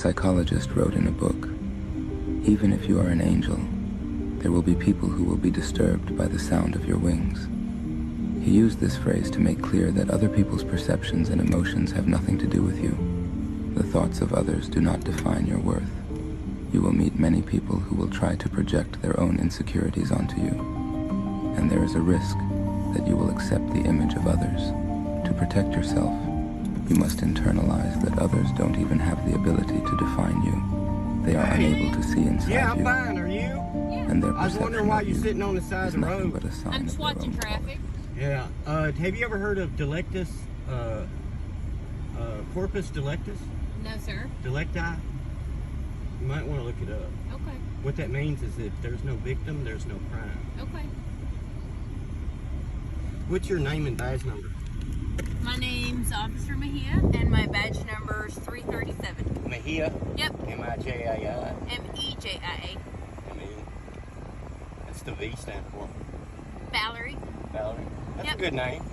psychologist wrote in a book, "Even if you are an angel, there will be people who will be disturbed by the sound of your wings." He used this phrase to make clear that other people's perceptions and emotions have nothing to do with you. The thoughts of others do not define your worth. You will meet many people who will try to project their own insecurities onto you, and there is a risk that you will accept the image of others. To protect yourself, you must internalize that others don't even have the ability to define you. They are unable to see inside you. Yeah, I'm fine. Are you? And their I was wondering why you're sitting on the side of the nothing road. but a sign I'm of just their watching own traffic. Yeah. Have you ever heard of Delectus? Corpus Delectus? No, sir. Delecti? You might want to look it up. Okay. What that means is that there's no victim, there's no crime. Okay. What's your name and badge number? My name's Officer Mejia, and my badge number's 337. Mejia? Yep. M-I-J-I-I. M-E-J-I-A. M-E. That's the V stand for. Valerie. Valerie. That's Yep. a good name.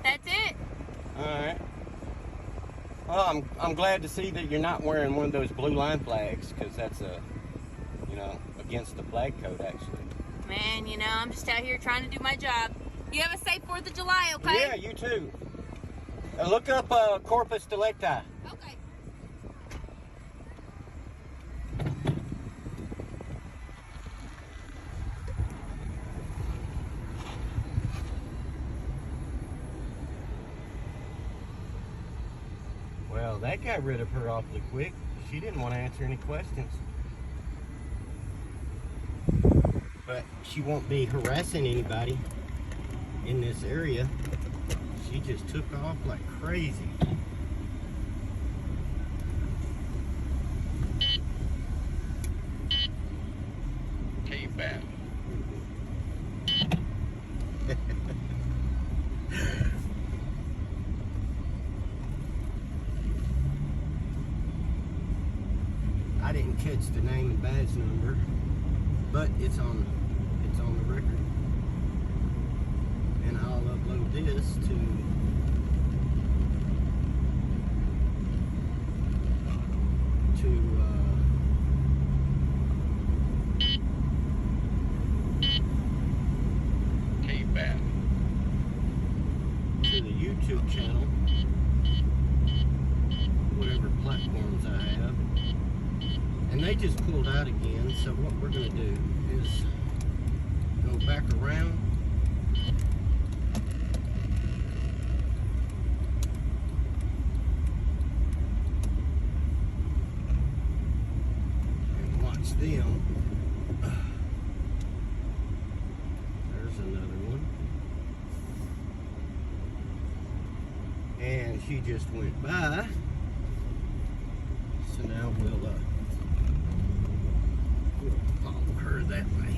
That's it. All right. Well, I'm glad to see that you're not wearing one of those blue line flags, because that's against the flag code, actually. Man, I'm just out here trying to do my job. You have a safe 4th of July, okay? Yeah, you too. Look up Corpus Delicti. Okay. Well, that got rid of her awfully quick. She didn't want to answer any questions. But she won't be harassing anybody in this area. She just took off like crazy. Hey, bad. I didn't catch the name and badge number, but it's on the record. And I'll upload this to Hey, bad. to the YouTube channel, whatever platforms I have. And they just pulled out again, so what we're going to do is go back around. And watch them. There's another one. And she just went by. So now we'll follow her that way.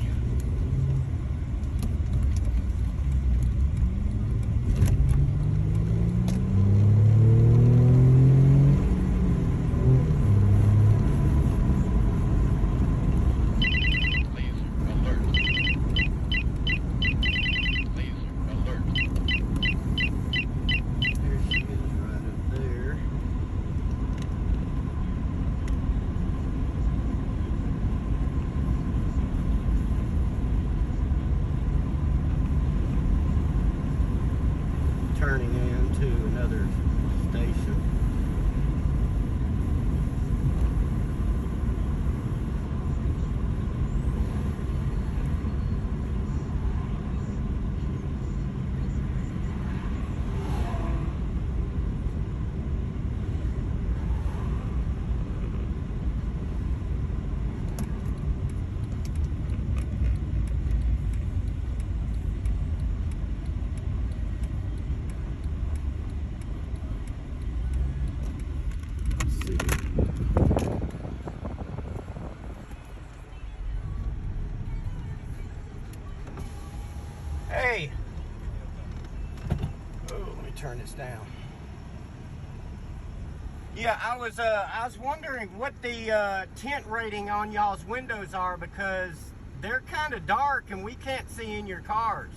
Laser alert. Laser alert. There she is, right up there. Turning into another station. Let's see. Hey! Oh, let me turn this down. Yeah, I was wondering what the tint rating on y'all's windows are, because they're kind of dark and we can't see in your cars.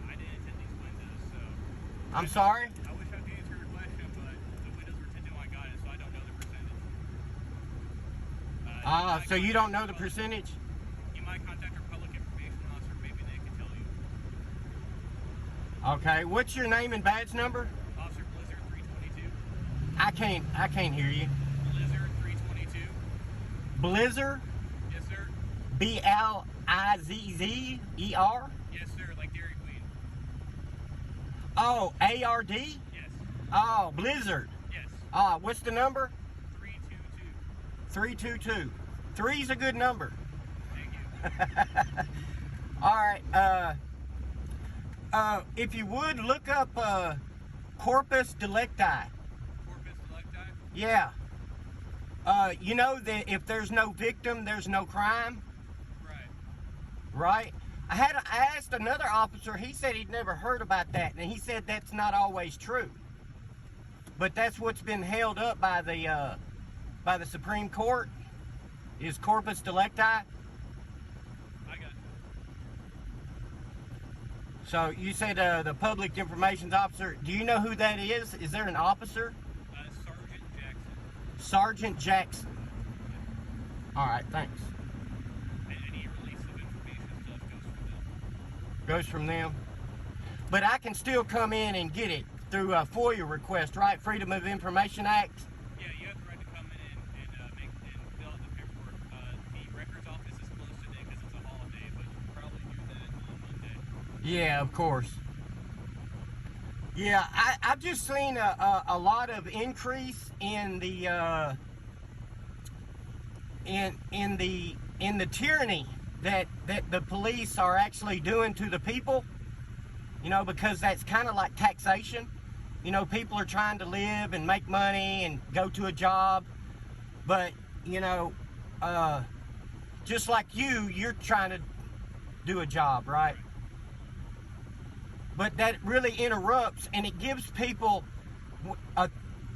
I didn't tint these windows, so I'm sorry? I wish I could answer your question, but the windows were tinted when I got it, so I don't know the percentage. So you don't know the percentage? You might contact our public information officer. Maybe they can tell you. Okay. What's your name and badge number? Officer Blizzard 322. I can't hear you. Blizzard 322. Blizzard? Yes, sir. B-L-I-Z-Z-E-R? Yes, sir. Like Dairy Queen. Oh, A-R-D? Yes. Oh, Blizzard. Yes. What's the number? 322. 322. Three's a good number. Thank you. All right. If you would, look up Corpus Delicti. Corpus Delicti. Yeah. You know that if there's no victim, there's no crime, Right. right? I asked another officer. He said he'd never heard about that, and he said that's not always true. But that's what's been held up by the Supreme Court is Corpus Delicti. I got you. So you said the public information officer. Do you know who that is? Is there an officer? Sergeant Jackson. Sergeant Jackson. All right, thanks. And any release of information stuff Goes from them. But I can still come in and get it through a FOIA request, right? Freedom of Information Act. Yeah, you have the right to come in and fill out the paperwork. The records office is closed today because it's a holiday, but you can probably do that on Monday. Yeah, of course. Yeah, I've just seen a lot of increase in the in the tyranny that the police are actually doing to the people. You know, because that's kind of like taxation. You know, people are trying to live and make money and go to a job, but you know, just like you're trying to do a job, right? But that really interrupts, and it gives people,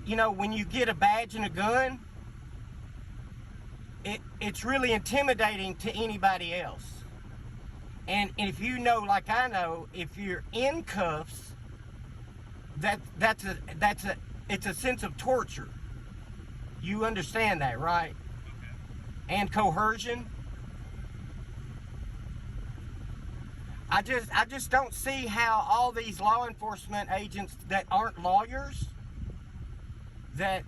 you know, when you get a badge and a gun, it's really intimidating to anybody else. And if you know, like I know, if you're in cuffs, it's a sense of torture. You understand that, right? Okay. And coercion. I just don't see how all these law enforcement agents that aren't lawyers, that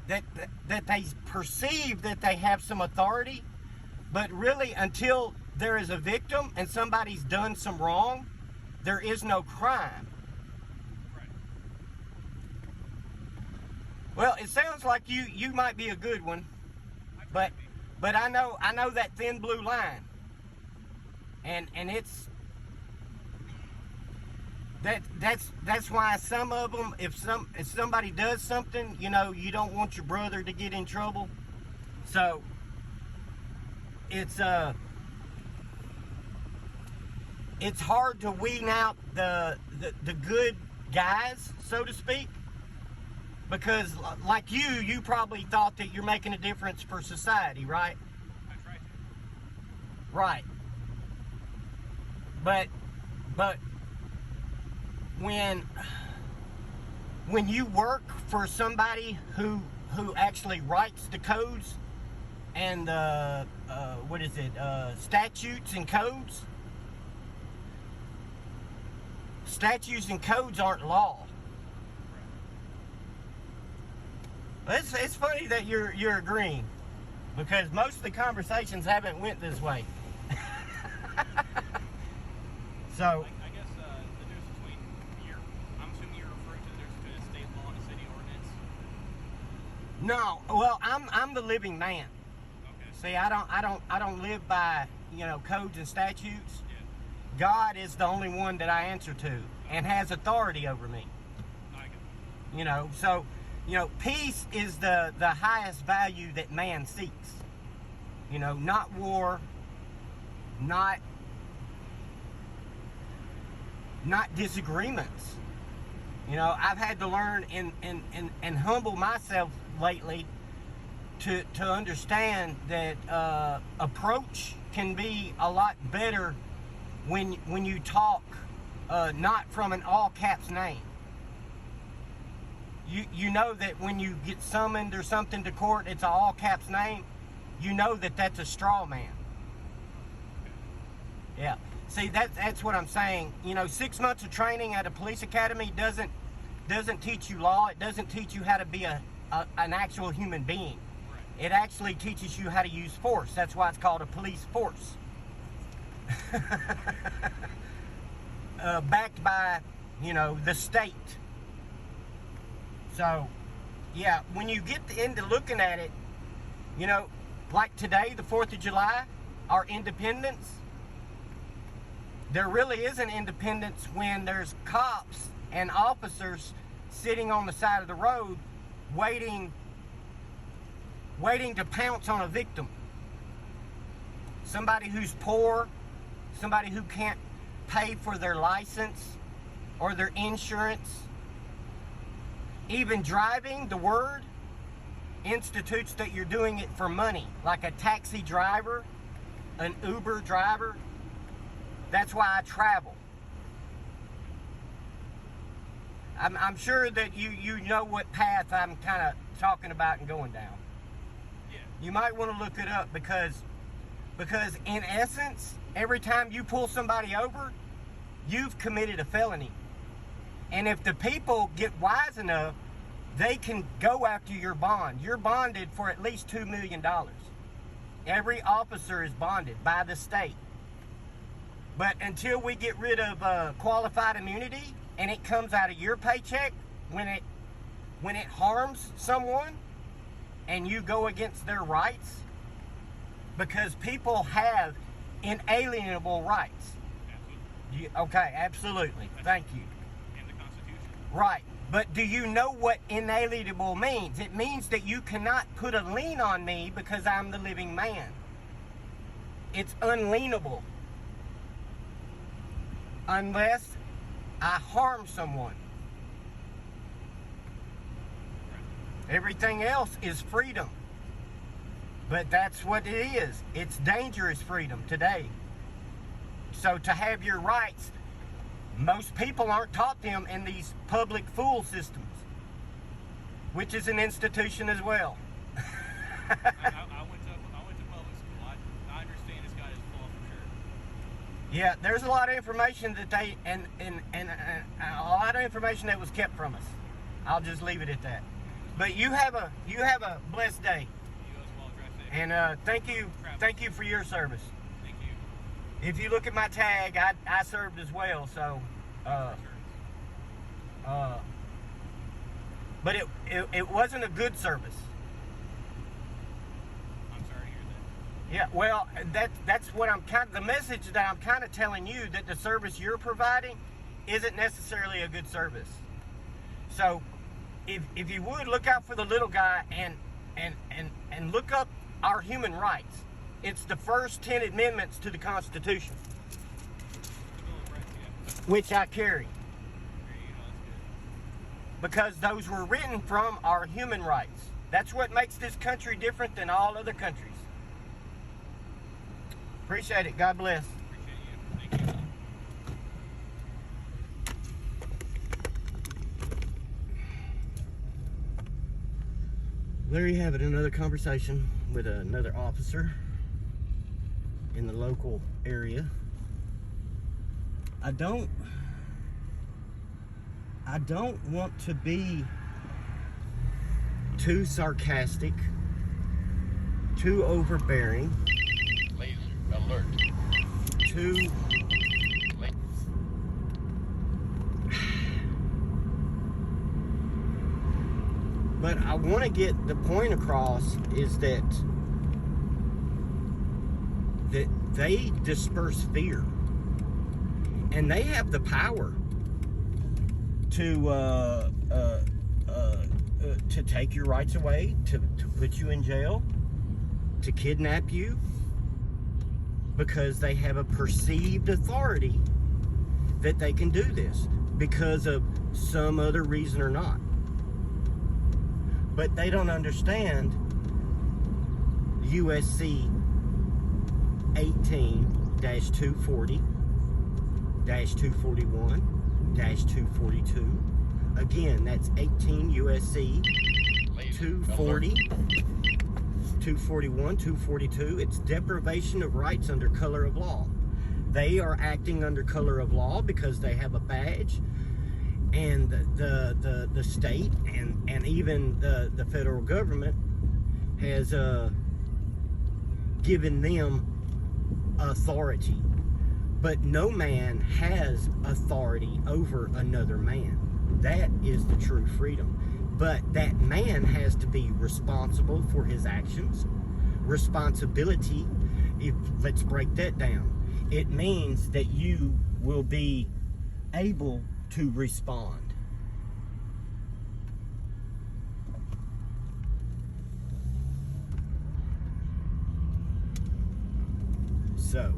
they perceive that they have some authority, but really until there is a victim and somebody's done some wrong, there is no crime. Right. Well, it sounds like you might be a good one, but I know that thin blue line. And it's that's why some of them, if somebody does something, you know, you don't want your brother to get in trouble. So it's hard to weed out the good guys, so to speak, because like you probably thought that you're making a difference for society, right? I tried to. Right. But when you work for somebody who actually writes the codes and statutes and codes. Statutes and codes aren't law. It's funny that you're agreeing, because most of the conversations haven't went this way. So I guess the difference between I'm assuming you're referring to the difference between a state law and a city ordinance. no, well, I'm the living man. Okay. See, I don't live by, you know, codes and statutes. Yeah. God is the only one that I answer to and has authority over me. I get it. You know, so, you know, peace is the highest value that man seeks. You know, not war, not disagreements. You know, I've had to learn and humble myself lately to understand that approach can be a lot better when you talk not from an all caps name. You know that when you get summoned or something to court, it's an all caps name. you know that that's a straw man. Yeah. See, that's what I'm saying. 6 months of training at a police academy doesn't teach you law. It doesn't teach you how to be an actual human being. It actually teaches you how to use force. That's why it's called a police force. Backed by, the state. So, yeah, when you get into looking at it, like today, the 4th of July, our independence, there really isn't independence when there's cops and officers sitting on the side of the road waiting to pounce on a victim. Somebody who's poor, somebody who can't pay for their license or their insurance. Even driving, the word institutes that you're doing it for money, like a taxi driver, an Uber driver. That's why I travel. I'm sure that you know what path I'm kind of talking about and going down. Yeah. You might want to look it up because in essence, every time you pull somebody over, you've committed a felony. And if the people get wise enough, they can go after your bond. You're bonded for at least $2 million. Every officer is bonded by the state. But until we get rid of qualified immunity and it comes out of your paycheck, when it harms someone and you go against their rights, because people have inalienable rights. Absolutely. Okay, absolutely. Thank you. In the Constitution. Right. But do you know what inalienable means? It means that you cannot put a lien on me because I'm the living man. It's unlienable. Unless I harm someone. Everything else is freedom. But that's what it is. It's dangerous freedom today. So to have your rights, most people aren't taught them in these public fool systems, which is an institution as well. I went to public school. I understand this guy is flawed for sure. Yeah, there's a lot of information that they and a lot of information that was kept from us. I'll just leave it at that. But you have a blessed day. You as well, drive safe. And thank you for your service. Thank you. If you look at my tag, I served as well. So, but it wasn't a good service. I'm sorry to hear that. Yeah, well, that's what the message that I'm kind of telling you, that the service you're providing isn't necessarily a good service. So, if you would, look out for the little guy and look up our human rights. It's the first 10 amendments to the Constitution, The Bill of Rights, yeah. which I carry, There you go, that's good. because those were written from our human rights. That's what makes this country different than all other countries. Appreciate it. God bless. Appreciate you. Thank you. There you have it, another conversation with another officer in the local area. I don't want to be too sarcastic, too overbearing, Laser alert. too but I want to get the point across is that they disperse fear, and they have the power to take your rights away, to put you in jail, to kidnap you, because they have a perceived authority that they can do this because of some other reason or not. But they don't understand USC 18-240, -241, -242. Again, that's 18 USC Laser 240, alert. 241, 242, it's deprivation of rights under color of law. They are acting under color of law because they have a badge, and the state and even the federal government has given them authority. But no man has authority over another man. That is the true freedom. But that man has to be responsible for his actions. Responsibility, let's break that down. It means that you will be able to respond. So,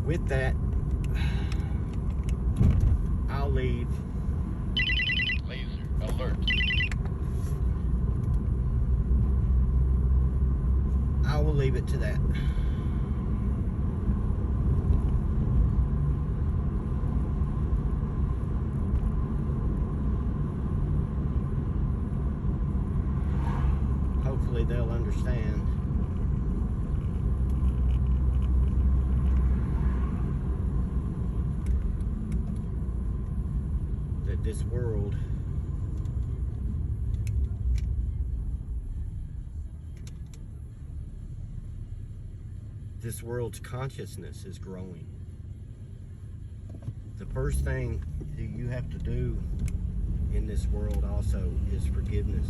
with that, I'll leave. Laser alert. I will leave it to that. Hopefully they'll understand. That this world world's consciousness is growing. The first thing that you have to do in this world also is forgiveness.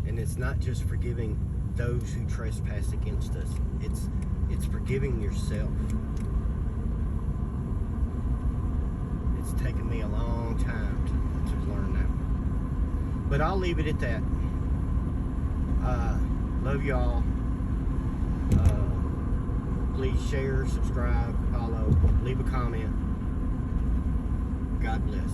And it's not just forgiving those who trespass against us. It's forgiving yourself. It's taken me a long time to learn that. But I'll leave it at that. Love y'all. Please share, subscribe, follow, leave a comment. God bless.